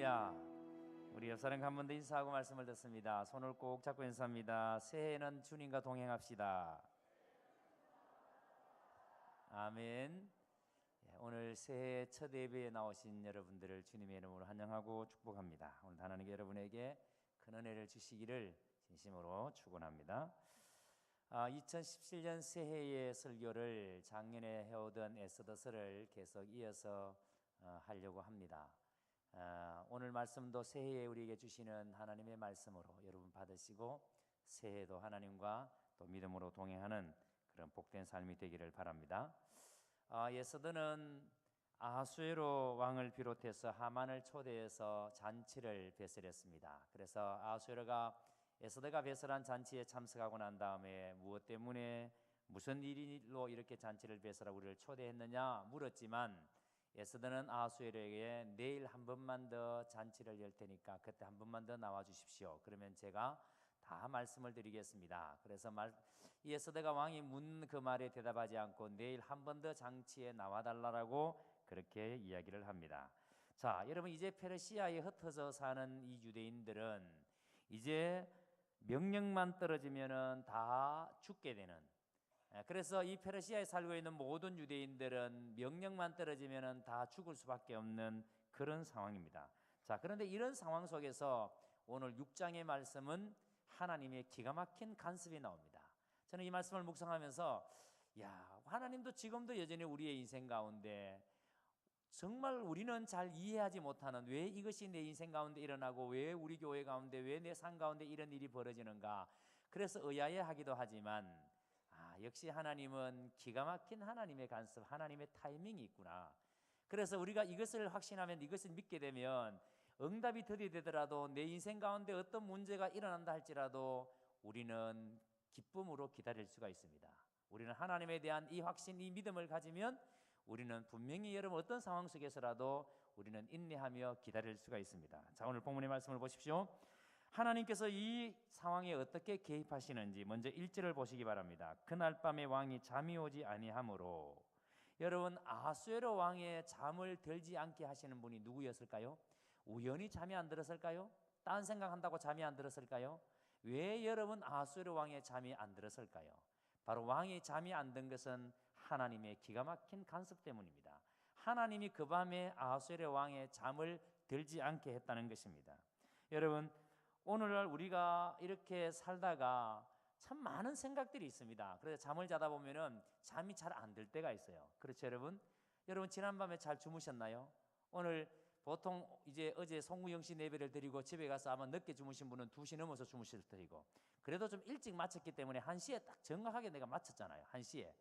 할렐루야. 우리 옆 사람과 한 번 더 인사하고 말씀을 듣습니다. 손을 꼭 잡고 인사합니다. 새해에는 주님과 동행합시다. 아멘. 오늘 새해 첫 예배에 나오신 여러분들을 주님의 이름으로 환영하고 축복합니다. 오늘 하나님께 여러분에게 큰 은혜를 주시기를 진심으로 축원합니다. 2017년 새해의 설교를 작년에 해오던 에스더서를 계속 이어서 하려고 합니다. 오늘 말씀도 새해에 우리에게 주시는 하나님의 말씀으로 여러분 받으시고 새해도 하나님과 또 믿음으로 동행하는 그런 복된 삶이 되기를 바랍니다. 에스더는 아하수에로 왕을 비롯해서 하만을 초대해서 잔치를 배설했습니다. 그래서 아하수에로가 에스더가 배설한 잔치에 참석하고 난 다음에 무엇 때문에 무슨 일로 이렇게 잔치를 배설하고 우리를 초대했느냐 물었지만 에스더는 아하수에로에게 내일 한 번만 더 잔치를 열 테니까 그때 한 번만 더 나와 주십시오. 그러면 제가 다 말씀을 드리겠습니다. 그래서 이 에스더가 왕이 묻는 그 말에 대답하지 않고 내일 한 번 더 잔치에 나와 달라고 그렇게 이야기를 합니다. 자, 여러분 이제 페르시아에 흩어져 사는 이 유대인들은 이제 명령만 떨어지면은 다 죽게 되는, 그래서 이 페르시아에 살고 있는 모든 유대인들은 명령만 떨어지면은 다 죽을 수밖에 없는 그런 상황입니다. 자, 그런데 이런 상황 속에서 오늘 6장의 말씀은 하나님의 기가 막힌 간섭이 나옵니다. 저는 이 말씀을 묵상하면서 하나님도 지금도 여전히 우리의 인생 가운데 정말 우리는 잘 이해하지 못하는, 왜 이것이 내 인생 가운데 일어나고 왜 우리 교회 가운데, 왜 내 삶 가운데 이런 일이 벌어지는가, 그래서 의아해하기도 하지만 역시 하나님은 기가 막힌 하나님의 간섭, 하나님의 타이밍이 있구나. 그래서 우리가 이것을 확신하면, 이것을 믿게 되면 응답이 더디되더라도 내 인생 가운데 어떤 문제가 일어난다 할지라도 우리는 기쁨으로 기다릴 수가 있습니다. 우리는 하나님에 대한 이 확신, 이 믿음을 가지면 우리는 분명히 여러분 어떤 상황 속에서라도 우리는 인내하며 기다릴 수가 있습니다. 자, 오늘 본문의 말씀을 보십시오. 하나님께서 이 상황에 어떻게 개입하시는지 먼저 1절을 보시기 바랍니다. 그날 밤에 왕이 잠이 오지 아니하므로. 여러분, 아하수에로 왕의 잠을 들지 않게 하시는 분이 누구였을까요? 우연히 잠이 안 들었을까요? 딴 생각한다고 잠이 안 들었을까요? 왜 여러분 아하수에로 왕의 잠이 안 들었을까요? 바로 왕이 잠이 안 든 것은 하나님의 기가 막힌 간섭 때문입니다. 하나님이 그 밤에 아하수에로 왕의 잠을 들지 않게 했다는 것입니다. 여러분, 오늘날 우리가 이렇게 살다가 참 많은 생각들이 있습니다. 그래서 잠을 자다 보면은 잠이 잘 안 들 때가 있어요. 그렇죠, 여러분? 여러분 지난밤에 잘 주무셨나요? 오늘 보통 이제 어제 송구영 씨 예배를 드리고 집에 가서 아마 늦게 주무신 분은 2시 넘어서 주무실 테고, 그래도 좀 일찍 마쳤기 때문에 1시에 딱 정확하게 내가 마쳤잖아요. 1시에.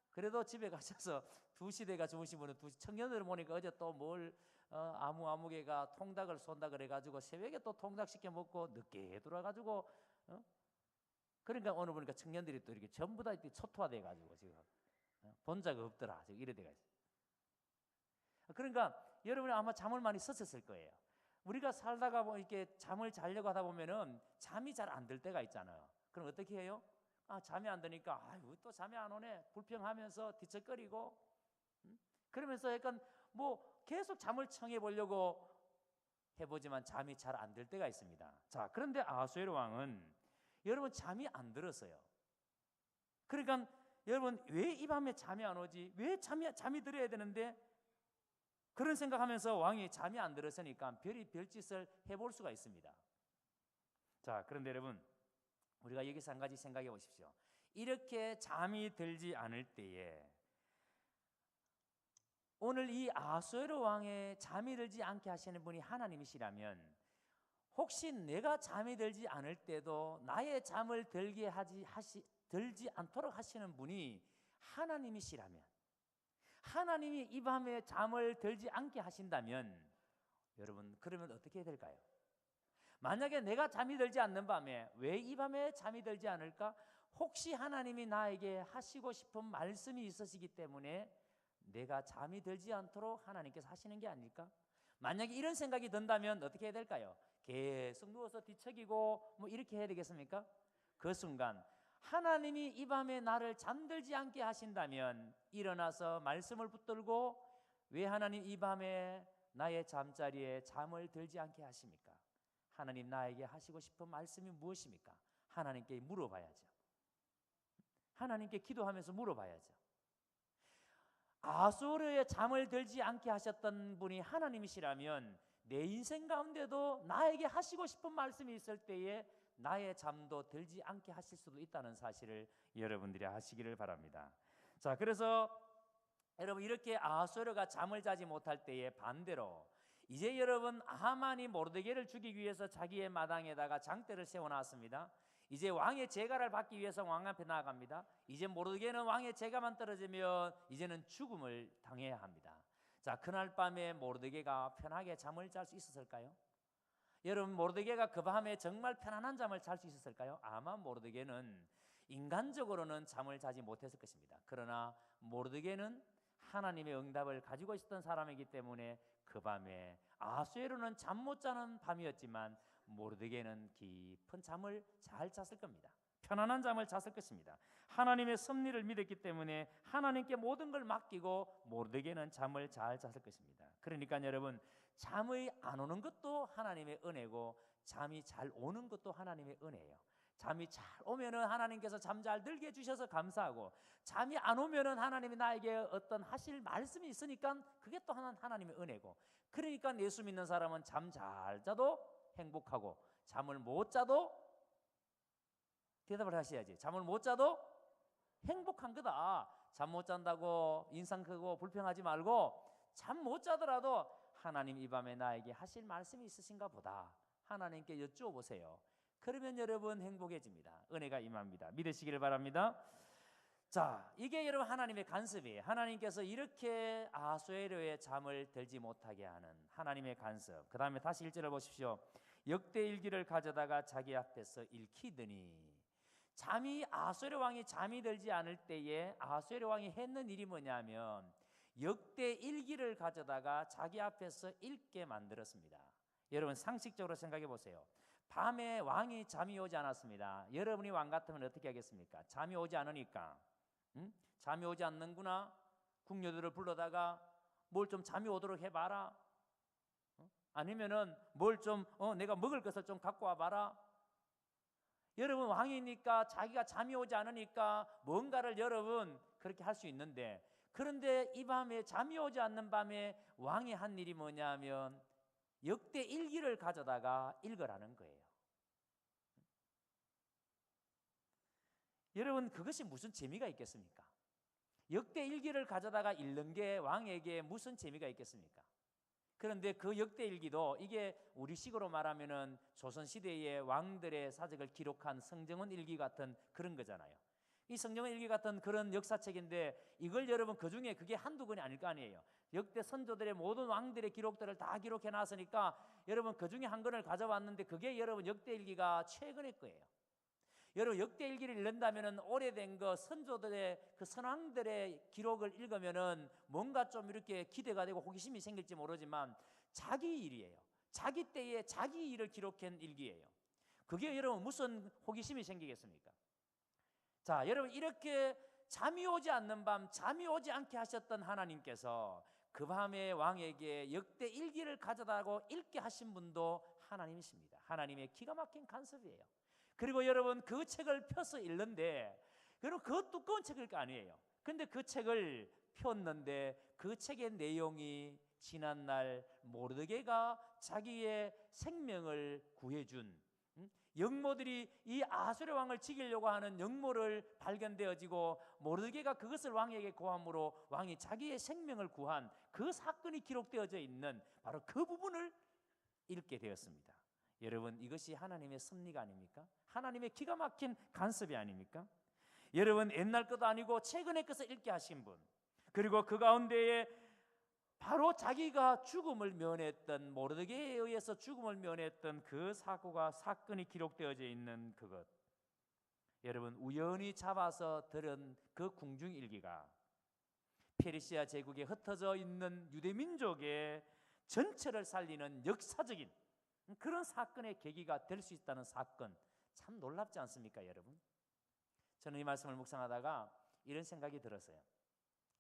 그래도 집에 가셔서 2시 대가 주무신 분은 2시, 청년들을 보니까 어제 또 뭘 아무개가 통닭을 쏜다 그래가지고 새벽에 또 통닭 시켜 먹고 늦게 돌아가지고 그러니까 오늘 보니까 청년들이 또 이렇게 전부 다 초토화돼 가지고 지금 본 적 없더라 지금 이래 돼가 있어요. 그러니까 여러분이 아마 잠을 많이 썼을 거예요. 우리가 살다가 뭐 이렇게 잠을 자려고 하다 보면은 잠이 잘 안 들 때가 있잖아요. 그럼 어떻게 해요? 잠이 안 드니까 아유 또 잠이 안 오네 불평하면서 뒤척거리고, 그러면서 약간 뭐 계속 잠을 청해 보려고 해보지만 잠이 잘 안 들 때가 있습니다. 자, 그런데 아하수에로 왕은 여러분 잠이 안 들었어요. 그러니까 여러분 왜 이 밤에 잠이 안 오지? 왜 잠이 들어야 되는데? 그런 생각하면서 왕이 잠이 안 들었으니까 별짓을 해볼 수가 있습니다. 자, 그런데 여러분 우리가 여기서 한 가지 생각해 보십시오. 이렇게 잠이 들지 않을 때에 오늘 이 아하수에로 왕의 잠이 들지 않게 하시는 분이 하나님이시라면, 혹시 내가 잠이 들지 않을 때도 나의 잠을 들지 않도록 하시는 분이 하나님이시라면, 하나님이 이 밤에 잠을 들지 않게 하신다면 여러분 그러면 어떻게 해야 될까요? 만약에 내가 잠이 들지 않는 밤에 왜 이 밤에 잠이 들지 않을까? 혹시 하나님이 나에게 하시고 싶은 말씀이 있으시기 때문에 내가 잠이 들지 않도록 하나님께서 하시는 게 아닐까? 만약에 이런 생각이 든다면 어떻게 해야 될까요? 계속 누워서 뒤척이고 뭐 이렇게 해야 되겠습니까? 그 순간 하나님이 이 밤에 나를 잠들지 않게 하신다면 일어나서 말씀을 붙들고, 왜 하나님 이 밤에 나의 잠자리에 잠을 들지 않게 하십니까? 하나님 나에게 하시고 싶은 말씀이 무엇입니까? 하나님께 물어봐야죠. 하나님께 기도하면서 물어봐야죠. 아수르의 잠을 들지 않게 하셨던 분이 하나님이시라면 내 인생 가운데도 나에게 하시고 싶은 말씀이 있을 때에 나의 잠도 들지 않게 하실 수도 있다는 사실을 여러분들이 아시기를 바랍니다. 자, 그래서 여러분 이렇게 아수르가 잠을 자지 못할 때에 반대로 이제 여러분 하만이 모르드게를 죽이기 위해서 자기의 마당에다가 장대를 세워놨습니다. 이제 왕의 제가를 받기 위해서 왕 앞에 나아갑니다. 이제 모르드게는 왕의 제가만 떨어지면 이제는 죽음을 당해야 합니다. 자, 그날 밤에 모르드게가 편하게 잠을 잘 수 있었을까요? 여러분 모르드게가 그 밤에 정말 편안한 잠을 잘 수 있었을까요? 아마 모르드게는 인간적으로는 잠을 자지 못했을 것입니다. 그러나 모르드게는 하나님의 응답을 가지고 있었던 사람이기 때문에 그 밤에 아수에로는 잠 못 자는 밤이었지만 모르드게는 깊은 잠을 잘 잤을 겁니다. 편안한 잠을 잤을 것입니다. 하나님의 섭리를 믿었기 때문에 하나님께 모든 걸 맡기고 모르드게는 잠을 잘 잤을 것입니다. 그러니까 여러분 잠이 안 오는 것도 하나님의 은혜고 잠이 잘 오는 것도 하나님의 은혜예요. 잠이 잘 오면은 하나님께서 잠 잘 들게 해주셔서 감사하고, 잠이 안 오면은 하나님이 나에게 어떤 하실 말씀이 있으니까 그게 또 하나님의 은혜고. 그러니까 예수 믿는 사람은 잠 잘 자도 행복하고 잠을 못 자도, 대답을 하셔야지, 잠을 못 자도 행복한 거다. 잠 못 잔다고 인상 크고 불평하지 말고 잠 못 자더라도 하나님 이 밤에 나에게 하실 말씀이 있으신가 보다 하나님께 여쭈어보세요. 그러면 여러분 행복해집니다. 은혜가 임합니다. 믿으시기를 바랍니다. 자, 이게 여러분 하나님의 간섭이에요. 하나님께서 이렇게 아수에로의 잠을 들지 못하게 하는 하나님의 간섭. 그 다음에 다시 1절을 보십시오. 역대일기를 가져다가 자기 앞에서 읽히더니, 잠이 아수에로 왕이 잠이 들지 않을 때에 아수에로 왕이 했는 일이 뭐냐면 역대일기를 가져다가 자기 앞에서 읽게 만들었습니다. 여러분 상식적으로 생각해 보세요. 밤에 왕이 잠이 오지 않았습니다. 여러분이 왕 같으면 어떻게 하겠습니까? 잠이 오지 않으니까 잠이 오지 않는구나, 궁녀들을 불러다가 뭘 좀 잠이 오도록 해봐라, 아니면은 뭘 좀 내가 먹을 것을 좀 갖고 와봐라. 여러분 왕이니까 자기가 잠이 오지 않으니까 뭔가를 여러분 그렇게 할 수 있는데, 그런데 이 밤에 잠이 오지 않는 밤에 왕이 한 일이 뭐냐면 역대일기를 가져다가 읽으라는 거예요. 여러분 그것이 무슨 재미가 있겠습니까? 역대일기를 가져다가 읽는 게 왕에게 무슨 재미가 있겠습니까? 그런데 그 역대일기도 이게 우리식으로 말하면은 조선시대의 왕들의 사적을 기록한 성정원 일기 같은 그런 거잖아요. 이 성정원 일기 같은 그런 역사책인데 이걸 여러분 그중에 그게 한두 권이 아닐 거 아니에요. 역대 선조들의 모든 왕들의 기록들을 다 기록해 놨으니까 여러분 그중에 한 권을 가져왔는데 그게 여러분 역대일기가 최근의 거예요. 여러분 역대일기를 읽는다면은 오래된 거 선조들의 그 선왕들의 기록을 읽으면은 뭔가 좀 이렇게 기대가 되고 호기심이 생길지 모르지만 자기 일이에요. 자기 때에 자기 일을 기록한 일기예요. 그게 여러분 무슨 호기심이 생기겠습니까? 자, 여러분 이렇게 잠이 오지 않는 밤 잠이 오지 않게 하셨던 하나님께서 그 밤에 왕에게 역대일기를 가져다고 읽게 하신 분도 하나님이십니다. 하나님의 기가 막힌 간섭이에요. 그리고 여러분 그 책을 펴서 읽는데, 여러분 그 두꺼운 책일 거 아니에요. 근데 그 책을 폈는데 그 책의 내용이 지난날 모르드게가 자기의 생명을 구해준 영모들이 이 아수르 왕을 죽이려고 하는 영모를 발견되어지고 모르드게가 그것을 왕에게 고함으로 왕이 자기의 생명을 구한 그 사건이 기록되어져 있는 바로 그 부분을 읽게 되었습니다. 여러분 이것이 하나님의 섭리가 아닙니까? 하나님의 기가 막힌 간섭이 아닙니까? 여러분 옛날 것도 아니고 최근의 것을 읽게 하신 분, 그리고 그 가운데에 바로 자기가 죽음을 면했던, 모르드게에 의해서 죽음을 면했던 그 사건이 기록되어져 있는 그것, 여러분 우연히 잡아서 들은 그 궁중일기가 페르시아 제국에 흩어져 있는 유대민족의 전체를 살리는 역사적인 그런 사건의 계기가 될 수 있다는 사건, 참 놀랍지 않습니까 여러분? 저는 이 말씀을 묵상하다가 이런 생각이 들었어요.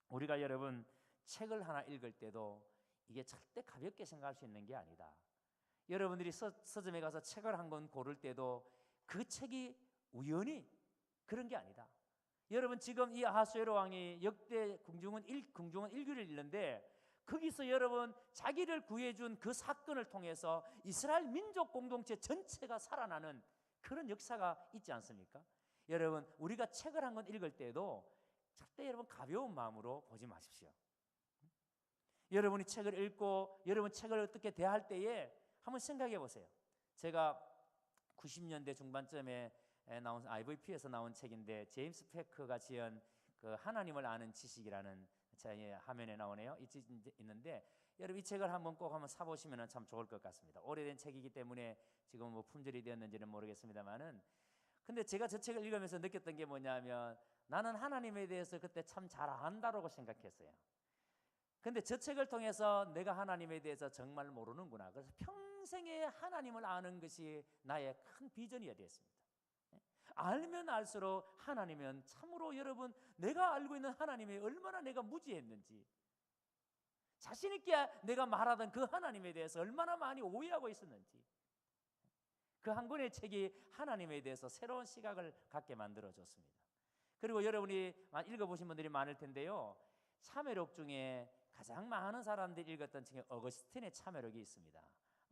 우리가 여러분 책을 하나 읽을 때도 이게 절대 가볍게 생각할 수 있는 게 아니다. 여러분들이 서점에 가서 책을 한 권 고를 때도 그 책이 우연히 그런 게 아니다. 여러분 지금 이 아하수에로 왕이 역대 궁중은 1규를 읽는데 거기서 여러분 자기를 구해준 그 사건을 통해서 이스라엘 민족 공동체 전체가 살아나는 그런 역사가 있지 않습니까? 여러분 우리가 책을 한 권 읽을 때도 절대 여러분 가벼운 마음으로 보지 마십시오. 여러분이 책을 읽고 여러분 책을 어떻게 대할 때에 한번 생각해 보세요. 제가 90년대 중반쯤에 나온 IVP에서 나온 책인데 제임스 패커가 지은 그 하나님을 아는 지식이라는 제 화면에 나오네요. 있는데 여러분 이 책을 한번 사보시면 참 좋을 것 같습니다. 오래된 책이기 때문에 지금 뭐 품절이 되었는지는 모르겠습니다만은 근데 제가 저 책을 읽으면서 느꼈던 게 뭐냐면 나는 하나님에 대해서 그때 참 잘 안다라고 생각했어요. 근데 저 책을 통해서 내가 하나님에 대해서 정말 모르는구나. 그래서 평생에 하나님을 아는 것이 나의 큰 비전이 되었습니다. 알면 알수록 하나님은 참으로 여러분 내가 알고 있는 하나님이 얼마나 내가 무지했는지 자신 있게 내가 말하던 그 하나님에 대해서 얼마나 많이 오해하고 있었는지 그 한 권의 책이 하나님에 대해서 새로운 시각을 갖게 만들어줬습니다. 그리고 여러분이 읽어보신 분들이 많을 텐데요. 참회록 중에 가장 많은 사람들이 읽었던 책이 어거스틴의 참회록이 있습니다.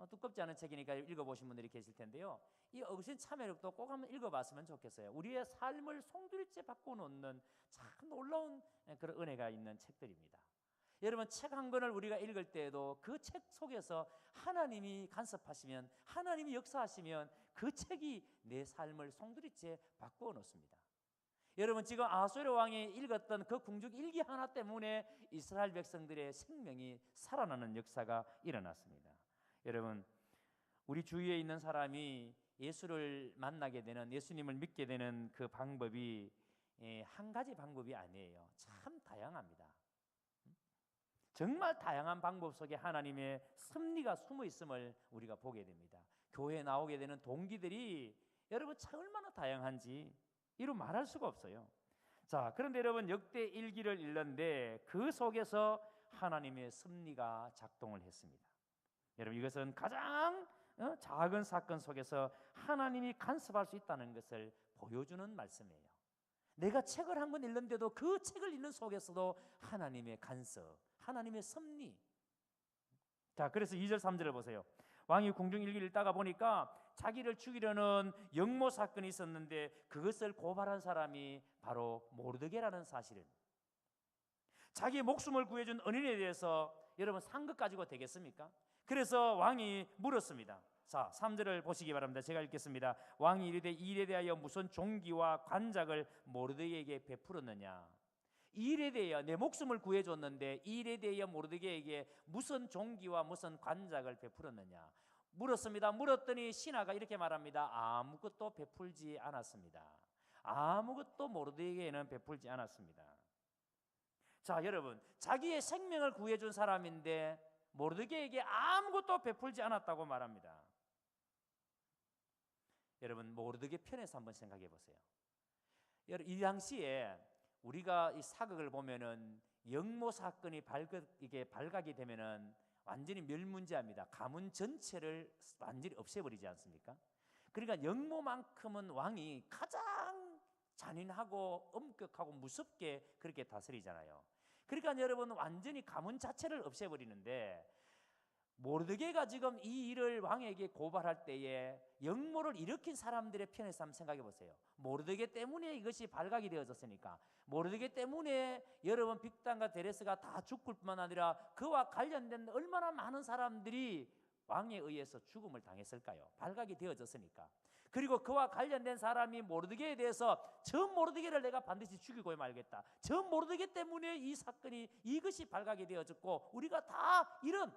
두껍지 않은 책이니까 읽어보신 분들이 계실 텐데요. 이 어거스틴 참회록도 꼭 한번 읽어봤으면 좋겠어요. 우리의 삶을 송두리째 바꿔놓는 참 놀라운 그런 은혜가 있는 책들입니다. 여러분 책 한 권을 우리가 읽을 때에도 그 책 속에서 하나님이 간섭하시면 하나님이 역사하시면 그 책이 내 삶을 송두리째 바꾸어 놓습니다. 여러분 지금 아하수에로 왕이 읽었던 그 궁중 일기 하나 때문에 이스라엘 백성들의 생명이 살아나는 역사가 일어났습니다. 여러분 우리 주위에 있는 사람이 예수를 만나게 되는 예수님을 믿게 되는 그 방법이 한 가지 방법이 아니에요. 참 다양합니다. 정말 다양한 방법 속에 하나님의 섭리가 숨어 있음을 우리가 보게 됩니다. 교회에 나오게 되는 동기들이 여러분 참 얼마나 다양한지 이루 말할 수가 없어요. 자, 그런데 여러분 역대 일기를 읽는데 그 속에서 하나님의 섭리가 작동을 했습니다. 여러분 이것은 가장 작은 사건 속에서 하나님이 간섭할 수 있다는 것을 보여주는 말씀이에요. 내가 책을 한 권 읽는데도 그 책을 읽는 속에서도 하나님의 간섭, 하나님의 섭리. 자, 그래서 2절 3절을 보세요. 왕이 궁중 일기를 읽다가 보니까 자기를 죽이려는 역모 사건이 있었는데 그것을 고발한 사람이 바로 모르드게라는 사실은 자기의 목숨을 구해준 은인에 대해서 여러분 상급 가지고 되겠습니까? 그래서 왕이 물었습니다. 자, 3절을 보시기 바랍니다. 제가 읽겠습니다. 왕이 이르되 이 일에 대하여 무슨 종기와 관작을 모르드게에게 베풀었느냐? 이 일에 대하여 내 목숨을 구해줬는데 이 일에 대하여 모르드게에게 무슨 종기와 무슨 관작을 베풀었느냐? 물었습니다. 물었더니 신하가 이렇게 말합니다. 아무것도 베풀지 않았습니다. 아무것도 모르드게에게는 베풀지 않았습니다. 자, 여러분 자기의 생명을 구해준 사람인데 모르드게에게 아무것도 베풀지 않았다고 말합니다. 여러분 모르드게 편에서 한번 생각해 보세요. 여러분 이 당시에 우리가 이 사극을 보면은 역모 사건이 발각이 되면은 완전히 멸문지합니다. 가문 전체를 완전히 없애버리지 않습니까? 그러니까 역모만큼은 왕이 가장 잔인하고 엄격하고 무섭게 그렇게 다스리잖아요. 그러니까 여러분 완전히 가문 자체를 없애버리는데 모르드게가 지금 이 일을 왕에게 고발할 때에 역모를 일으킨 사람들의 편에서 한번 생각해 보세요. 모르드게 때문에 이것이 발각이 되어졌으니까 모르드게 때문에 여러분 빅단과 데레스가 다 죽을 뿐만 아니라 그와 관련된 얼마나 많은 사람들이 왕에 의해서 죽음을 당했을까요? 발각이 되어졌으니까. 그리고 그와 관련된 사람이 모르드게에 대해서 저 모르드게를 내가 반드시 죽이고 말겠다. 저 모르드게 때문에 이 사건이 이것이 발각이 되어졌고 우리가 다 이런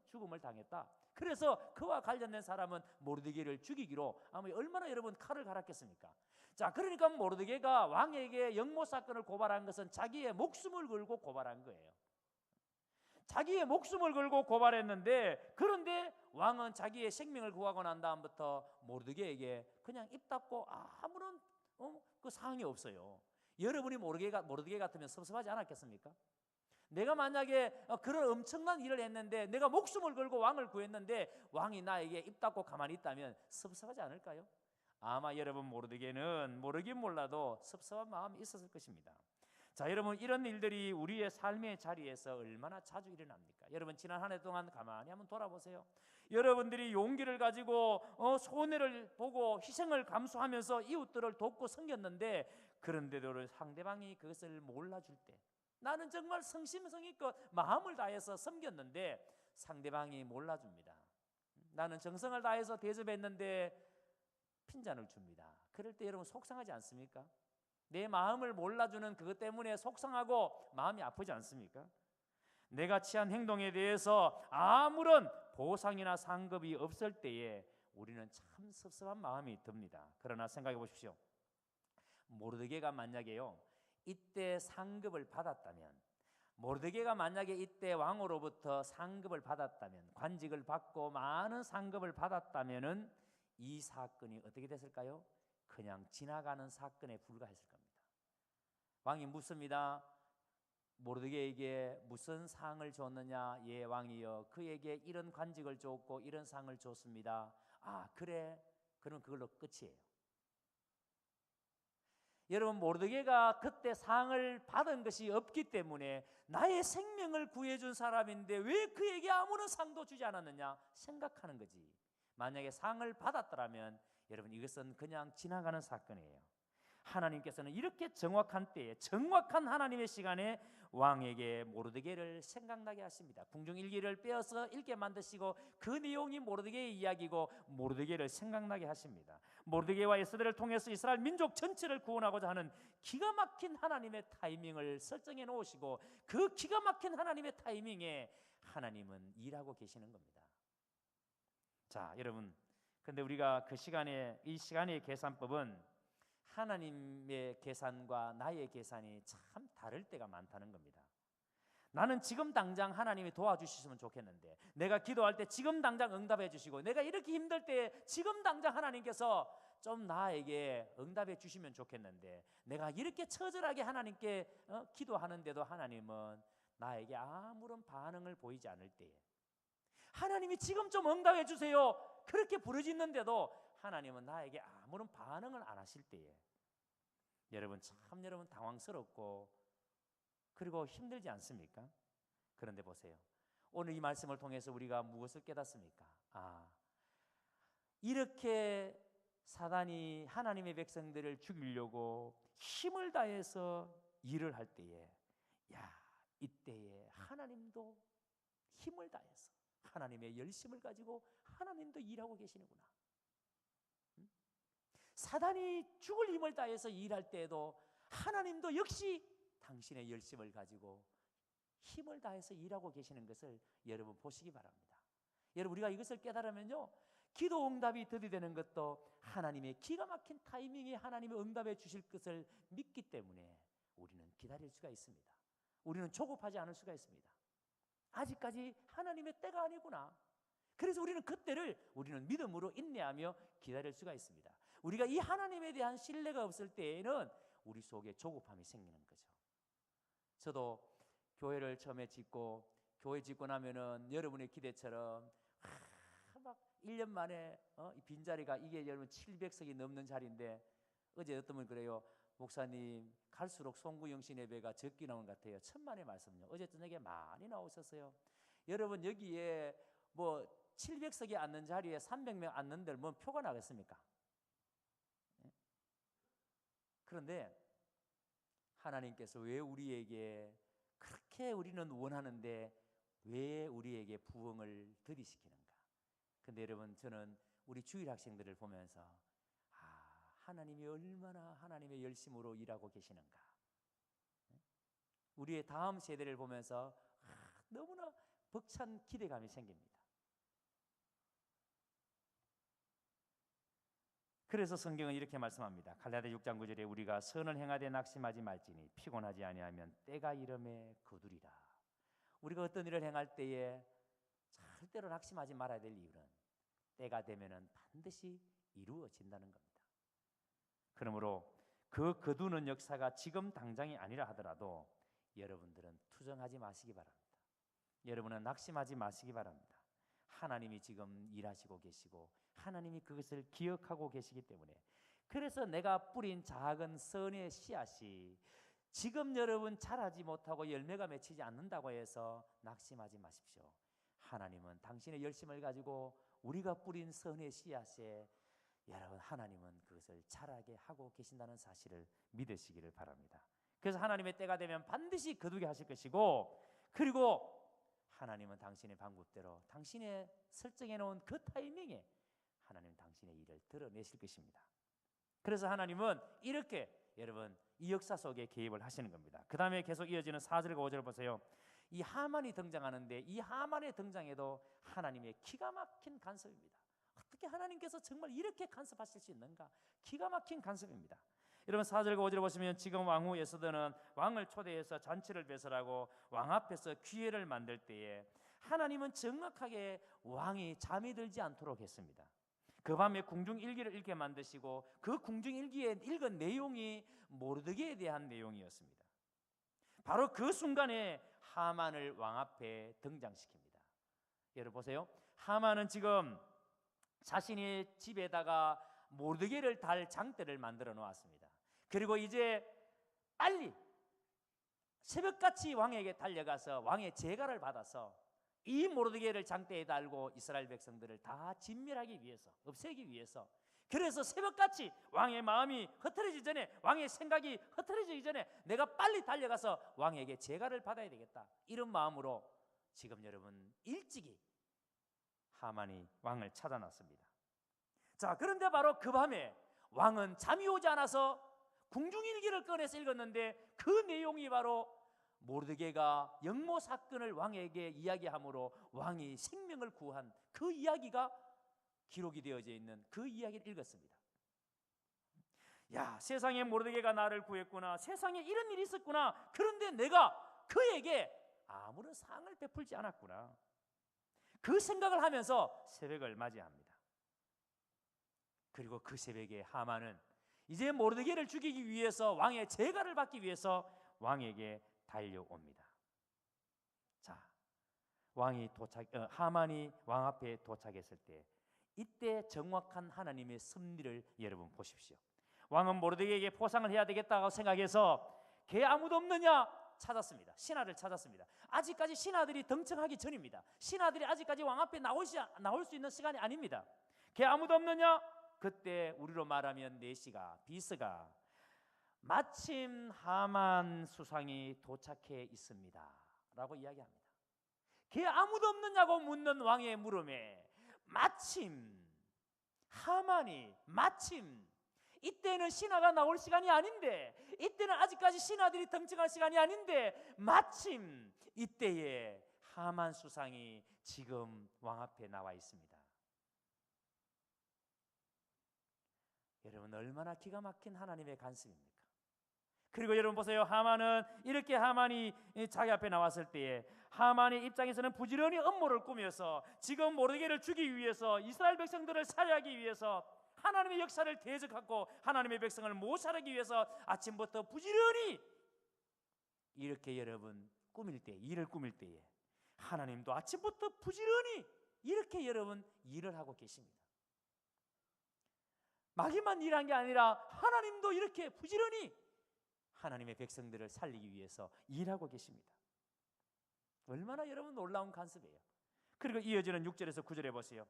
죽음을 당했다. 그래서 그와 관련된 사람은 모르드게를 죽이기로 아마 얼마나 여러분 칼을 갈았겠습니까? 자, 그러니까 모르드게가 왕에게 역모 사건을 고발한 것은 자기의 목숨을 걸고 고발한 거예요. 자기의 목숨을 걸고 고발했는데 그런데 왕은 자기의 생명을 구하고 난 다음부터 모르드게에게 그냥 입 닫고 아무런 그 사항이 없어요. 여러분이 모르드게 같으면 섭섭하지 않았겠습니까? 내가 만약에 그런 엄청난 일을 했는데 내가 목숨을 걸고 왕을 구했는데 왕이 나에게 입 닫고 가만히 있다면 섭섭하지 않을까요? 아마 여러분 모르드게는 모르긴 몰라도 섭섭한 마음이 있었을 것입니다. 자, 여러분 이런 일들이 우리의 삶의 자리에서 얼마나 자주 일어납니까? 여러분 지난 한 해 동안 가만히 한번 돌아보세요. 여러분들이 용기를 가지고 손해를 보고 희생을 감수하면서 이웃들을 돕고 섬겼는데 그런데도 상대방이 그것을 몰라줄 때 나는 정말 성심성의껏 마음을 다해서 섬겼는데 상대방이 몰라줍니다. 나는 정성을 다해서 대접했는데 핀잔을 줍니다. 그럴 때 여러분 속상하지 않습니까? 내 마음을 몰라주는 그것 때문에 속상하고 마음이 아프지 않습니까? 내가 취한 행동에 대해서 아무런 보상이나 상급이 없을 때에 우리는 참 섭섭한 마음이 듭니다. 그러나 생각해 보십시오. 모르드게가 만약에요 이때 상급을 받았다면, 모르드게가 만약에 이때 왕으로부터 상급을 받았다면, 관직을 받고 많은 상급을 받았다면은 이 사건이 어떻게 됐을까요? 그냥 지나가는 사건에 불과했을 겁니다. 왕이 묻습니다. 모르드게에게 무슨 상을 줬느냐? 예, 왕이여, 그에게 이런 관직을 줬고 이런 상을 줬습니다. 아, 그래? 그럼 그걸로 끝이에요. 여러분 모르드게가 그때 상을 받은 것이 없기 때문에 나의 생명을 구해준 사람인데 왜 그에게 아무런 상도 주지 않았느냐 생각하는 거지. 만약에 상을 받았더라면 여러분 이것은 그냥 지나가는 사건이에요. 하나님께서는 이렇게 정확한 때에 정확한 하나님의 시간에 왕에게 모르드게를 생각나게 하십니다. 궁중일기를 빼어서 읽게 만드시고 그 내용이 모르드게의 이야기고 모르드게를 생각나게 하십니다. 모르드게와 에스더를 통해서 이스라엘 민족 전체를 구원하고자 하는 기가 막힌 하나님의 타이밍을 설정해 놓으시고 그 기가 막힌 하나님의 타이밍에 하나님은 일하고 계시는 겁니다. 자, 여러분, 근데 우리가 그 시간에 이 시간의 계산법은 하나님의 계산과 나의 계산이 참 다를 때가 많다는 겁니다. 나는 지금 당장 하나님이 도와주셨으면 좋겠는데, 내가 기도할 때 지금 당장 응답해 주시고, 내가 이렇게 힘들 때 지금 당장 하나님께서 좀 나에게 응답해 주시면 좋겠는데, 내가 이렇게 처절하게 하나님께 기도하는데도 하나님은 나에게 아무런 반응을 보이지 않을 때에, 하나님이 지금 좀 응답해 주세요 그렇게 부르짖는데도 하나님은 나에게 아무런 반응을 안 하실 때에 여러분 당황스럽고 그리고 힘들지 않습니까? 그런데 보세요. 오늘 이 말씀을 통해서 우리가 무엇을 깨닫습니까? 이렇게 사단이 하나님의 백성들을 죽이려고 힘을 다해서 일을 할 때에 이때에 하나님도 힘을 다해서 하나님의 열심을 가지고 하나님도 일하고 계시는구나. 사단이 죽을 힘을 다해서 일할 때에도 하나님도 역시 당신의 열심을 가지고 힘을 다해서 일하고 계시는 것을 여러분 보시기 바랍니다. 여러분 우리가 이것을 깨달으면요 기도 응답이 들이대는 것도 하나님의 기가 막힌 타이밍에 하나님이 응답해 주실 것을 믿기 때문에 우리는 기다릴 수가 있습니다. 우리는 조급하지 않을 수가 있습니다. 아직까지 하나님의 때가 아니구나. 그래서 우리는 그때를 우리는 믿음으로 인내하며 기다릴 수가 있습니다. 우리가 이 하나님에 대한 신뢰가 없을 때에는 우리 속에 조급함이 생기는 거죠. 저도 교회를 처음에 짓고 교회 짓고 나면은 여러분의 기대처럼 막 1년 만에 이 빈자리가 이게 여러분 700석이 넘는 자리인데 어제 어떤 분 그래요. 목사님 갈수록 송구영신 예배가 적게 나온 것 같아요. 천만의 말씀요. 어제 저녁에 많이 나오셨어요. 여러분 여기에 뭐 700석이 앉는 자리에 300명 앉는 데를 뭐 표가 나겠습니까? 그런데 하나님께서 왜 우리에게 그렇게 우리는 원하는데 왜 우리에게 부흥을 들이시키는가? 근데 여러분 저는 우리 주일 학생들을 보면서 하나님이 얼마나 하나님의 열심으로 일하고 계시는가. 우리의 다음 세대를 보면서 너무나 벅찬 기대감이 생깁니다. 그래서 성경은 이렇게 말씀합니다. 갈라디아 6장 9절에 우리가 선을 행하되 낙심하지 말지니 피곤하지 아니하면 때가 이름에 거두리라. 우리가 어떤 일을 행할 때에 절대로 낙심하지 말아야 될 이유는 때가 되면은 반드시 이루어진다는 겁니다. 그러므로 그 거두는 역사가 지금 당장이 아니라 하더라도 여러분들은 투정하지 마시기 바랍니다. 여러분은 낙심하지 마시기 바랍니다. 하나님이 지금 일하시고 계시고 하나님이 그것을 기억하고 계시기 때문에, 그래서 내가 뿌린 작은 선의 씨앗이 지금 여러분 자라지 못하고 열매가 맺히지 않는다고 해서 낙심하지 마십시오. 하나님은 당신의 열심을 가지고 우리가 뿌린 선의 씨앗에 여러분 하나님은 그것을 자라게 하고 계신다는 사실을 믿으시기를 바랍니다. 그래서 하나님의 때가 되면 반드시 거두게 하실 것이고, 그리고 하나님은 당신의 방법대로 당신의 설정해 놓은 그 타이밍에 하나님은 당신의 일을 드러내실 것입니다. 그래서 하나님은 이렇게 여러분 이 역사 속에 개입을 하시는 겁니다. 그 다음에 계속 이어지는 4절과 5절 보세요. 이 하만이 등장하는데 이 하만의 등장에도 하나님의 기가 막힌 간섭입니다. 어떻게 하나님께서 정말 이렇게 간섭하실 수 있는가? 기가 막힌 간섭입니다. 여러분 4절과 5절을 보시면, 지금 왕후 에스더는 왕을 초대해서 잔치를 배설하고 왕 앞에서 기회를 만들 때에 하나님은 정확하게 왕이 잠이 들지 않도록 했습니다. 그 밤에 궁중일기를 읽게 만드시고 그 궁중일기에 읽은 내용이 모르드게에 대한 내용이었습니다. 바로 그 순간에 하만을 왕 앞에 등장시킵니다. 여러분 보세요. 하만은 지금 자신의 집에다가 모르드게를 달 장대를 만들어 놓았습니다. 그리고 이제 빨리 새벽같이 왕에게 달려가서 왕의 제가를 받아서 이 모르드게를 장대에 달고 이스라엘 백성들을 다 진멸하기 위해서, 없애기 위해서, 그래서 새벽같이 왕의 마음이 흩어지기 전에, 왕의 생각이 흩어지기 전에 내가 빨리 달려가서 왕에게 제가를 받아야 되겠다, 이런 마음으로 지금 여러분 일찍이 하만이 왕을 찾아났습니다. 자, 그런데 바로 그 밤에 왕은 잠이 오지 않아서 궁중일기를 꺼내서 읽었는데 그 내용이 바로 모르드게가 영모 사건을 왕에게 이야기함으로 왕이 생명을 구한 그 이야기가 기록이 되어져 있는 그 이야기를 읽었습니다. 야, 세상에 모르드게가 나를 구했구나, 세상에 이런 일이 있었구나, 그런데 내가 그에게 아무런 상을 베풀지 않았구나, 그 생각을 하면서 새벽을 맞이합니다. 그리고 그 새벽에 하만은 이제 모르드게를 죽이기 위해서, 왕의 제가를 받기 위해서 왕에게 달려옵니다. 자, 하만이 왕 앞에 도착했을 때, 이때 정확한 하나님의 섭리를 여러분 보십시오. 왕은 모르드게에게 포상을 해야 되겠다고 생각해서 걔 아무도 없느냐 찾았습니다. 신하를 찾았습니다. 아직까지 신하들이 등청하기 전입니다. 신하들이 아직까지 왕 앞에 나올 수 있는 시간이 아닙니다. 걔 아무도 없느냐? 그때 우리로 말하면 내시가, 비스가 마침 하만 수상이 도착해 있습니다 라고 이야기합니다. 걔 아무도 없느냐고 묻는 왕의 물음에 마침 하만이, 마침 이때는 신하가 나올 시간이 아닌데, 이때는 아직까지 신하들이 등장할 시간이 아닌데, 마침 이때에 하만 수상이 지금 왕 앞에 나와 있습니다. 여러분 얼마나 기가 막힌 하나님의 간섭입니까? 그리고 여러분 보세요. 하만이 자기 앞에 나왔을 때에 하만의 입장에서는 부지런히 음모를 꾸며서 지금 모르드게를 죽이기 위해서, 이스라엘 백성들을 살해하기 위해서, 하나님의 역사를 대적하고 하나님의 백성을 못 살리기 위해서 아침부터 부지런히 이렇게 여러분 일을 꾸밀 때에 하나님도 아침부터 부지런히 이렇게 여러분 일을 하고 계십니다. 마귀만 일한 게 아니라 하나님도 이렇게 부지런히 하나님의 백성들을 살리기 위해서 일하고 계십니다. 얼마나 여러분 놀라운 간섭이에요. 그리고 이어지는 6절에서 9절에 보세요.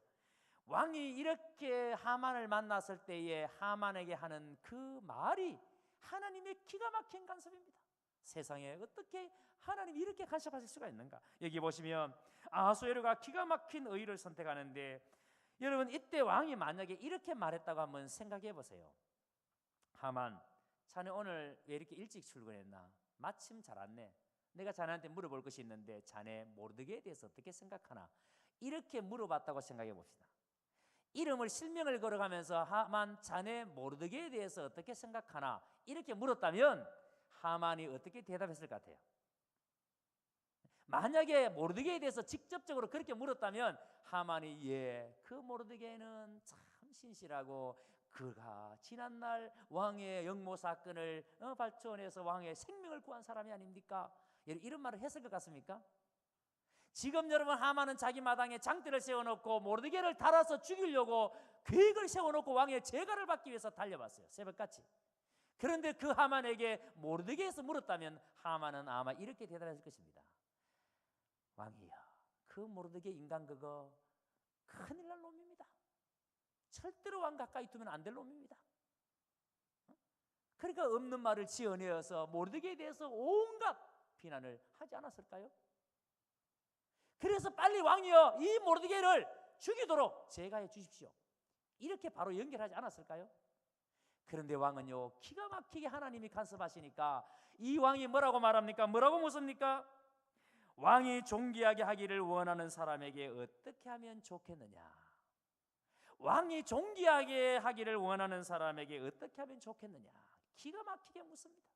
왕이 이렇게 하만을 만났을 때에 하만에게 하는 그 말이 하나님의 기가 막힌 간섭입니다. 세상에 어떻게 하나님이 이렇게 간섭하실 수가 있는가? 여기 보시면 아하수에로가 기가 막힌 의를 선택하는데, 여러분 이때 왕이 만약에 이렇게 말했다고 한번 생각해 보세요. 하만, 자네 오늘 왜 이렇게 일찍 출근했나? 마침 잘 왔네. 내가 자네한테 물어볼 것이 있는데 자네 모르드게에 대해서 어떻게 생각하나? 이렇게 물어봤다고 생각해 봅시다. 이름을 실명을 걸어가면서 하만, 자네 모르드게에 대해서 어떻게 생각하나? 이렇게 물었다면 하만이 어떻게 대답했을 것 같아요? 만약에 모르드게에 대해서 직접적으로 그렇게 물었다면 하만이 그 모르드게는 참 신실하고 그가 지난날 왕의 영모 사건을 발전해서 왕의 생명을 구한 사람이 아닙니까? 이런 말을 했을 것 같습니까? 지금 여러분 하만은 자기 마당에 장대를 세워놓고 모르드게를 달아서 죽이려고 계획을 세워놓고 왕의 제가를 받기 위해서 달려왔어요. 새벽같이. 그런데 그 하만에게 모르드게에서 물었다면 하만은 아마 이렇게 대답했을 것입니다. 왕이여, 그 모르드게 인간 그거 큰일 날 놈입니다. 절대로 왕 가까이 두면 안 될 놈입니다. 그러니까 없는 말을 지어내어서 모르드게에 대해서 온갖 비난을 하지 않았을까요? 그래서 빨리 왕이여 이 모르드게를 죽이도록 제가해 주십시오. 이렇게 바로 연결하지 않았을까요? 그런데 왕은요 기가 막히게 하나님이 간섭하시니까 이 왕이 뭐라고 말합니까? 뭐라고 묻습니까? 왕이 존귀하게 하기를 원하는 사람에게 어떻게 하면 좋겠느냐? 왕이 존귀하게 하기를 원하는 사람에게 어떻게 하면 좋겠느냐? 기가 막히게 묻습니다.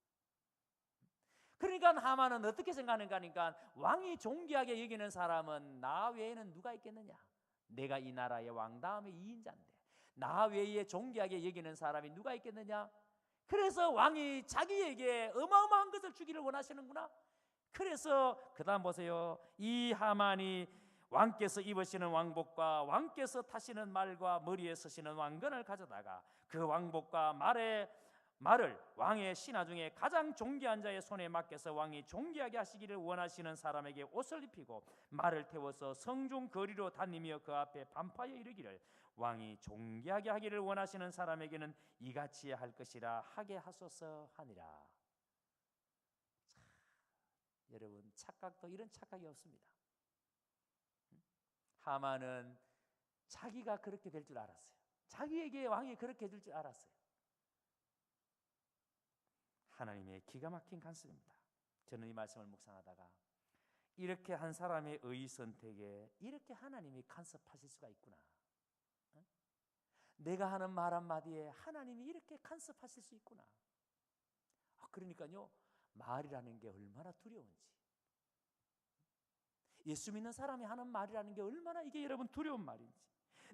그러니까 하만은 어떻게 생각하는가 하니까 왕이 존귀하게 여기는 사람은 나 외에는 누가 있겠느냐? 내가 이 나라의 왕 다음에 2인자인데 나 외에 존귀하게 여기는 사람이 누가 있겠느냐? 그래서 왕이 자기에게 어마어마한 것을 주기를 원하시는구나. 그래서 그 다음 보세요. 이 하만이 왕께서 입으시는 왕복과 왕께서 타시는 말과 머리에 쓰시는 왕건을 가져다가 그 왕복과 말을 왕의 신하 중에 가장 존귀한 자의 손에 맡겨서 왕이 존귀하게 하시기를 원하시는 사람에게 옷을 입히고 말을 태워서 성중 거리로 다니며 그 앞에 반파에 이르기를 왕이 존귀하게 하기를 원하시는 사람에게는 이같이 할 것이라 하게 하소서 하니라. 자, 여러분 착각도 이런 착각이 없습니다. 하만은 자기가 그렇게 될 줄 알았어요. 자기에게 왕이 그렇게 될 줄 알았어요. 하나님의 기가 막힌 간섭입니다. 저는 이 말씀을 묵상하다가 이렇게 한 사람의 의 선택에 이렇게 하나님이 간섭하실 수가 있구나. 내가 하는 말 한마디에 하나님이 이렇게 간섭하실 수 있구나. 그러니까요 말이라는 게 얼마나 두려운지, 예수 믿는 사람이 하는 말이라는 게 얼마나 이게 여러분 두려운 말인지,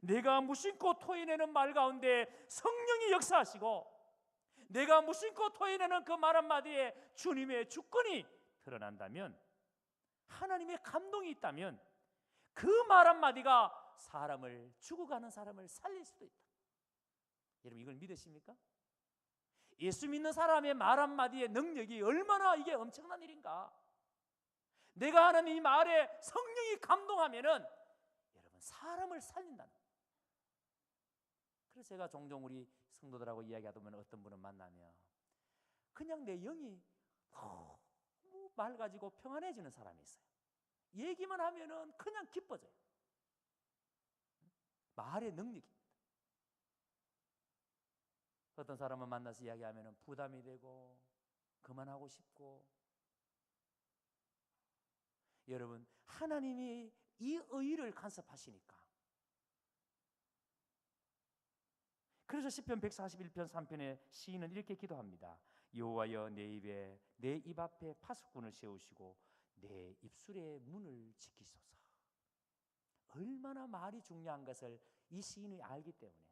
내가 무심코 토해내는 말 가운데 성령이 역사하시고 내가 무심코 토해내는 그 말 한마디에 주님의 주권이 드러난다면, 하나님의 감동이 있다면 그 말 한마디가 사람을, 죽어가는 사람을 살릴 수도 있다. 여러분 이걸 믿으십니까? 예수 믿는 사람의 말 한마디의 능력이 얼마나 이게 엄청난 일인가. 내가 하는 이 말에 성령이 감동하면은 여러분 사람을 살린다는. 그래서 제가 종종 우리 성도들하고 이야기하다 보면 어떤 분을 만나면 그냥 내 영이 맑아지고 평안해지는 사람이 있어요. 얘기만 하면은 그냥 기뻐져요. 말의 능력입니다. 어떤 사람은 만나서 이야기하면은 부담이 되고 그만하고 싶고. 여러분 하나님이 이 의를 간섭하시니까. 그래서 시편 141편 3편의 시인은 이렇게 기도합니다. 여호와여 내 입에 내 입 앞에 파수꾼을 세우시고 내 입술의 문을 지키소서. 얼마나 말이 중요한 것을 이 시인이 알기 때문에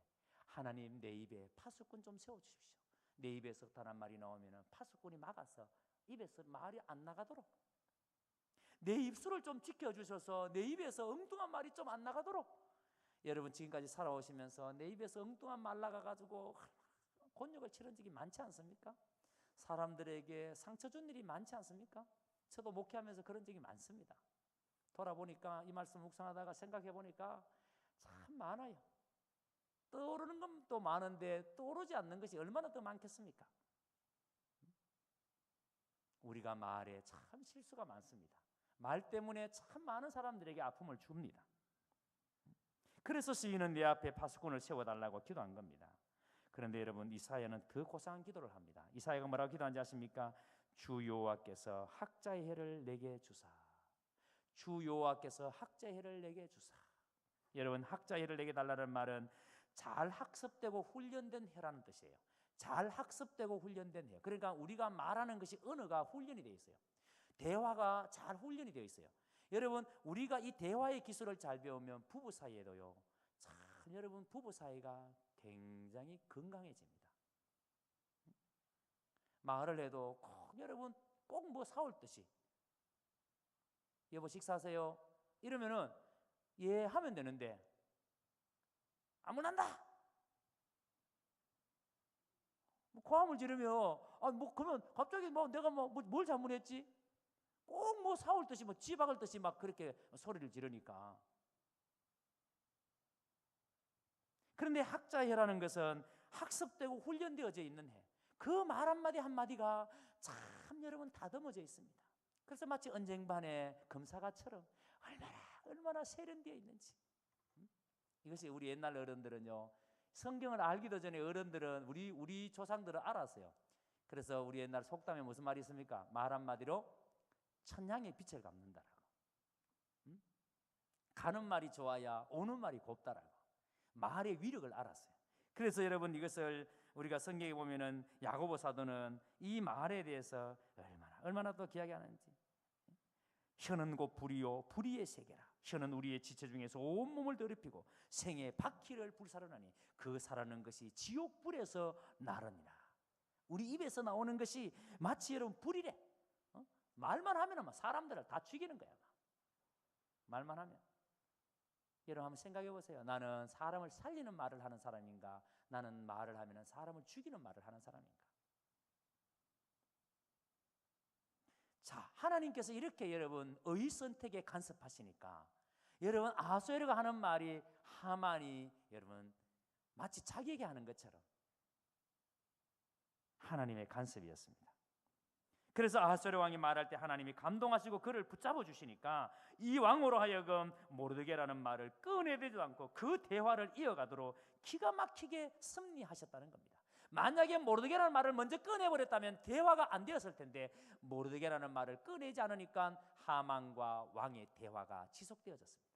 하나님 내 입에 파수꾼 좀 세워주십시오. 내 입에서 단한 말이 나오면 파수꾼이 막아서 입에서 말이 안 나가도록, 내 입술을 좀 지켜주셔서 내 입에서 엉뚱한 말이 좀 안 나가도록. 여러분 지금까지 살아오시면서 내 입에서 엉뚱한 말 나가가지고 곤욕을 치른 적이 많지 않습니까? 사람들에게 상처 준 일이 많지 않습니까? 저도 목회하면서 그런 적이 많습니다. 돌아보니까 이 말씀 묵상하다가 생각해보니까 참 많아요. 떠오르는 건 또 많은데 떠오르지 않는 것이 얼마나 더 많겠습니까? 우리가 말에 참 실수가 많습니다. 말 때문에 참 많은 사람들에게 아픔을 줍니다. 그래서 시인은 내 앞에 파수꾼을 세워달라고 기도한 겁니다. 그런데 여러분 이사야는 더 고상한 기도를 합니다. 이사야가 뭐라고 기도한지 아십니까? 주 여호와께서 학자의 해를 내게 주사. 주 여호와께서 학자의 해를 내게 주사. 여러분 학자의 해를 내게 달라는 말은 잘 학습되고 훈련된 해라는 뜻이에요. 잘 학습되고 훈련된 해. 그러니까 우리가 말하는 것이 언어가 훈련이 되어 있어요. 대화가 잘 훈련이 되어 있어요. 여러분 우리가 이 대화의 기술을 잘 배우면 부부 사이에도요 참 여러분 부부 사이가 굉장히 건강해집니다. 말을 해도 꼭 여러분 꼭 뭐 사올 듯이 여보 식사하세요. 이러면은 예 하면 되는데 안 문한다. 뭐 고함을 지르면 뭐 그러면 갑자기 뭐 내가 뭘 잘못했지? 꼭 뭐 사올 듯이 뭐 쥐박을 듯이 막 그렇게 소리를 지르니까. 그런데 학자회라는 것은 학습되고 훈련되어져 있는 해. 그 말 한마디 한마디가 참 여러분 다듬어져 있습니다. 그래서 마치 언쟁반의 검사가처럼 얼마나 세련되어 있는지. 이것이 우리 옛날 어른들은요, 성경을 알기도 전에 어른들은 우리 조상들은 알았어요. 그래서 우리 옛날 속담에 무슨 말이 있습니까? 말 한마디로 천냥의 빛을 갚는다라고. 가는 말이 좋아야 오는 말이 곱다라고. 말의 위력을 알았어요. 그래서 여러분 이것을 우리가 성경에 보면은 야고보 사도는 이 말에 대해서 얼마나 더 기억하는지. 혀는 곧 불이요 불의의 세계라. 혀는 우리의 지체 중에서 온몸을 더럽히고 생의 바퀴를 불사르나니 그 사르는 것이 지옥불에서 나르니라. 우리 입에서 나오는 것이 마치 여러분 불이래. 말만 하면 사람들을 다 죽이는 거야. 말만 하면. 여러분 한번 생각해 보세요. 나는 사람을 살리는 말을 하는 사람인가? 나는 말을 하면 사람을 죽이는 말을 하는 사람인가? 자, 하나님께서 이렇게 여러분 의의 선택에 간섭하시니까 여러분 아하수에르가 하는 말이 하만이 여러분 마치 자기에게 하는 것처럼 하나님의 간섭이었습니다. 그래서 아하수에르 왕이 말할 때 하나님이 감동하시고 그를 붙잡아 주시니까 이 왕으로 하여금 모르드게라는 말을 꺼내대지도 않고 그 대화를 이어가도록 기가 막히게 승리하셨다는 겁니다. 만약에 모르드게라는 말을 먼저 꺼내버렸다면 대화가 안 되었을 텐데 모르드게라는 말을 꺼내지 않으니까 하만과 왕의 대화가 지속되어졌습니다.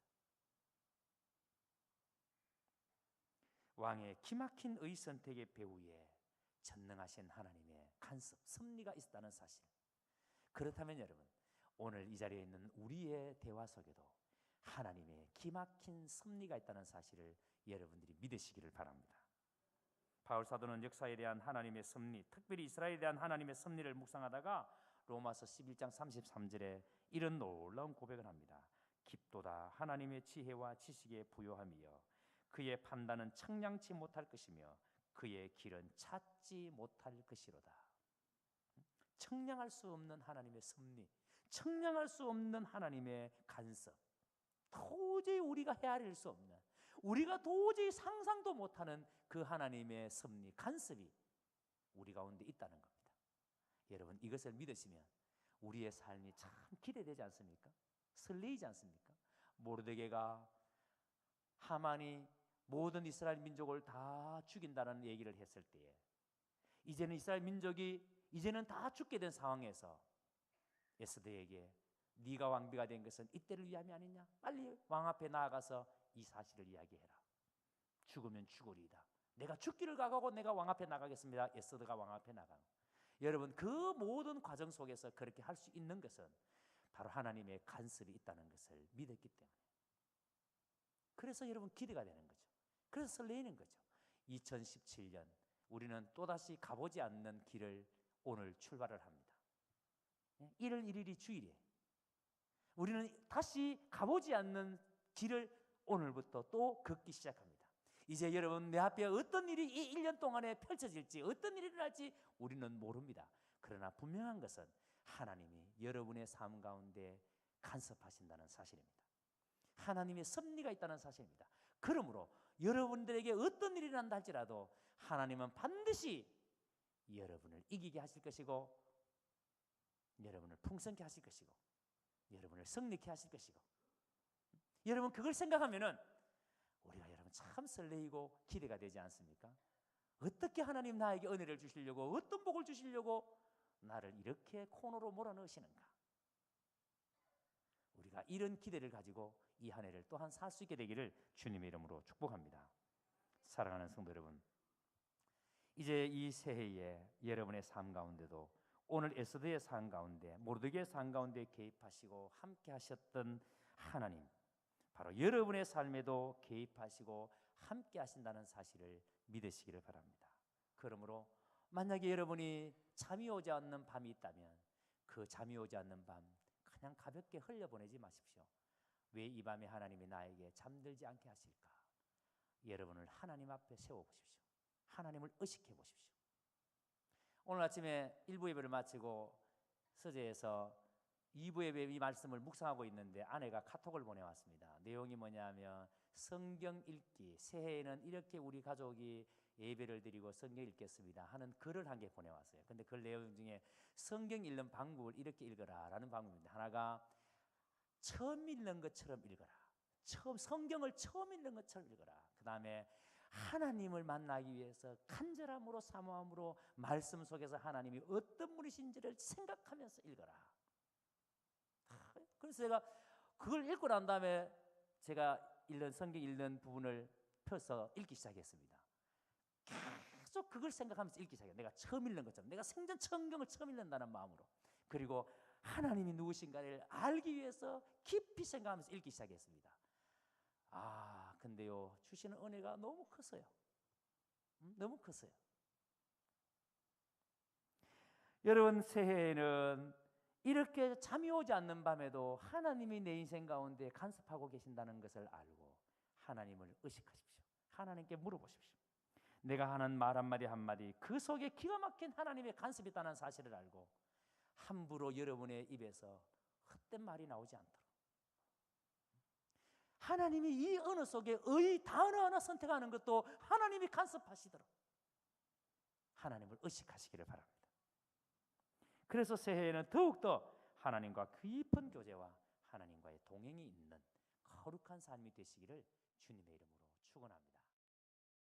왕의 기막힌 의선택의 배후에 전능하신 하나님의 간섭, 섭리가 있다는 사실. 그렇다면 여러분 오늘 이 자리에 있는 우리의 대화 속에도 하나님의 기막힌 섭리가 있다는 사실을 여러분들이 믿으시기를 바랍니다. 바울 사도는 역사에 대한 하나님의 섭리, 특별히 이스라엘에 대한 하나님의 섭리를 묵상하다가 로마서 11장 33절에 이런 놀라운 고백을 합니다. 깊도다 하나님의 지혜와 지식에 부요함이여 그의 판단은 청량치 못할 것이며 그의 길은 찾지 못할 것이로다. 청량할 수 없는 하나님의 섭리, 청량할 수 없는 하나님의 간섭, 도저히 우리가 헤아릴 수 없는, 우리가 도저히 상상도 못하는 그 하나님의 섭리, 간섭이 우리 가운데 있다는 겁니다. 여러분 이것을 믿으시면 우리의 삶이 참 기대되지 않습니까? 설레이지 않습니까? 모르드게가 하만이 모든 이스라엘 민족을 다 죽인다는 얘기를 했을 때에 이제는 이스라엘 민족이 이제는 다 죽게 된 상황에서 에스더에게 네가 왕비가 된 것은 이때를 위함이 아니냐? 빨리 왕 앞에 나아가서 이 사실을 이야기해라. 죽으면 죽으리이다. 내가 죽기를 각오하고 내가 왕 앞에 나가겠습니다. 에스더가 왕 앞에 나가는. 여러분 그 모든 과정 속에서 그렇게 할 수 있는 것은 바로 하나님의 간섭이 있다는 것을 믿었기 때문에. 그래서 여러분 기대가 되는 거죠. 그래서 설레이는 거죠. 2017년 우리는 또다시 가보지 않는 길을 오늘 출발을 합니다. 1월 1일이 주일이에요. 우리는 다시 가보지 않는 길을 오늘부터 또 걷기 시작합니다. 이제 여러분 내 앞에 어떤 일이 이 1년 동안에 펼쳐질지 어떤 일이 일어날지 우리는 모릅니다. 그러나 분명한 것은 하나님이 여러분의 삶 가운데 간섭하신다는 사실입니다. 하나님의 섭리가 있다는 사실입니다. 그러므로 여러분들에게 어떤 일이 일어난다 할지라도 하나님은 반드시 여러분을 이기게 하실 것이고 여러분을 풍성케 하실 것이고 여러분을 승리케 하실 것이고 여러분 그걸 생각하면은 우리가 여러분 참 설레이고 기대가 되지 않습니까? 어떻게 하나님 나에게 은혜를 주시려고 어떤 복을 주시려고 나를 이렇게 코너로 몰아넣으시는가? 우리가 이런 기대를 가지고 이 한 해를 또한 살 수 있게 되기를 주님의 이름으로 축복합니다. 사랑하는 성도 여러분, 이제 이 새해에 여러분의 삶 가운데도 오늘 에스더의 삶 가운데 모르드게의 삶 가운데 개입하시고 함께 하셨던 하나님 바로 여러분의 삶에도 개입하시고 함께 하신다는 사실을 믿으시기를 바랍니다. 그러므로 만약에 여러분이 잠이 오지 않는 밤이 있다면 그 잠이 오지 않는 밤 그냥 가볍게 흘려보내지 마십시오. 왜 이 밤에 하나님이 나에게 잠들지 않게 하실까? 여러분을 하나님 앞에 세워보십시오. 하나님을 의식해 보십시오. 오늘 아침에 1부 예배를 마치고 서재에서 2부 예배 이 말씀을 묵상하고 있는데 아내가 카톡을 보내왔습니다. 내용이 뭐냐면 성경 읽기, 새해에는 이렇게 우리 가족이 예배를 드리고 성경 읽겠습니다 하는 글을 한 개 보내왔어요. 근데 그 내용 중에 성경 읽는 방법을 이렇게 읽어라 라는 방법입니다. 하나가 처음 읽는 것처럼 읽어라. 성경을 처음 읽는 것처럼 읽어라. 그 다음에 하나님을 만나기 위해서 간절함으로 사모함으로 말씀 속에서 하나님이 어떤 분이신지를 생각하면서 읽어라. 그래서 제가 그걸 읽고 난 다음에 제가 성경 읽는 부분을 펴서 읽기 시작했습니다. 계속 그걸 생각하면서 읽기 시작해요. 내가 처음 읽는 것처럼, 내가 생전 성경을 처음 읽는다는 마음으로. 그리고 하나님이 누구신가를 알기 위해서 깊이 생각하면서 읽기 시작했습니다. 근데요, 주시는 은혜가 너무 컸어요. 너무 컸어요. 여러분, 새해에는 이렇게 잠이 오지 않는 밤에도 하나님이 내 인생 가운데 간섭하고 계신다는 것을 알고 하나님을 의식하십시오. 하나님께 물어보십시오. 내가 하는 말 한마디 한마디 그 속에 기가 막힌 하나님의 간섭이 있다는 사실을 알고 함부로 여러분의 입에서 헛된 말이 나오지 않도록 하나님이 이 언어 속에 의 단어 하나 선택하는 것도 하나님이 간섭하시도록 하나님을 의식하시기를 바랍니다. 그래서 새해에는 더욱더 하나님과 깊은 교제와 하나님과의 동행이 있는 거룩한 삶이 되시기를 주님의 이름으로 축원합니다.